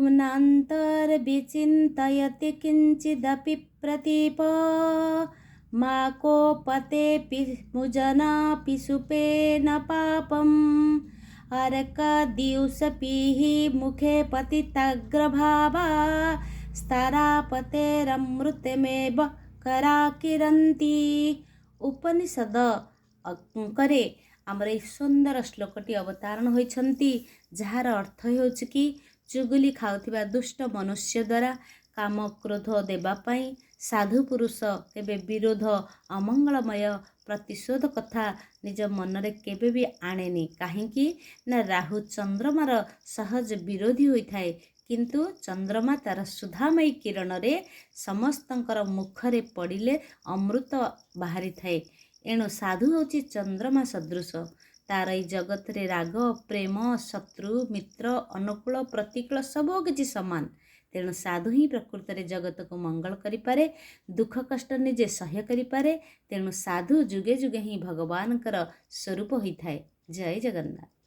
नान्तर्विचिन्तयति किञ्चिदपि प्रतीप मा कोपतेऽपि मुजनापि सुपेन पापम् अर्कदिवसपिः मुखे पतितग्रभावा ସ୍ତାରାପତେରମୃତମେବ କରାକିରନ୍ତି। ଉପନିଷଦ ଅଙ୍କରେ ଆମର ଏହି ସୁନ୍ଦର ଶ୍ଲୋକଟି ଅବତାରଣ ହୋଇଛନ୍ତି, ଯାହାର ଅର୍ଥ ହେଉଛି କି ଚୁଗୁଲି ଖାଉଥିବା ଦୁଷ୍ଟ ମନୁଷ୍ୟ ଦ୍ୱାରା କାମ କ୍ରୋଧ ଦେବା ପାଇଁ ସାଧୁ ପୁରୁଷ କେବେ ବିରୋଧ ଅମଙ୍ଗଳମୟ ପ୍ରତିଶୋଧ କଥା ନିଜ ମନରେ କେବେ ବି ଆଣେନି। କାହିଁକି ନା ରାହୁ ଚନ୍ଦ୍ରମାର ସହଜ ବିରୋଧୀ ହୋଇଥାଏ, କିନ୍ତୁ ଚନ୍ଦ୍ରମା ତାର ସୁଧାମୟୀ କିରଣରେ ସମସ୍ତଙ୍କର ମୁଖରେ ପଡ଼ିଲେ ଅମୃତ ବାହାରିଥାଏ। ଏଣୁ ସାଧୁ ହେଉଛି ଚନ୍ଦ୍ରମା ସଦୃଶ। ତାର ଏହି ଜଗତରେ ରାଗ ପ୍ରେମ ଶତ୍ରୁ ମିତ୍ର ଅନୁକୂଳ ପ୍ରତିକୂଳ ସବୁ କିଛି ସମାନ। ତେଣୁ ସାଧୁ ହିଁ ପ୍ରକୃତରେ ଜଗତକୁ ମଙ୍ଗଳ କରିପାରେ, ଦୁଃଖ କଷ୍ଟ ନିଜେ ସହ୍ୟ କରିପାରେ। ତେଣୁ ସାଧୁ ଯୁଗେ ଯୁଗେ ହିଁ ଭଗବାନଙ୍କର ସ୍ୱରୂପ ହୋଇଥାଏ। ଜୟ ଜଗନ୍ନାଥ।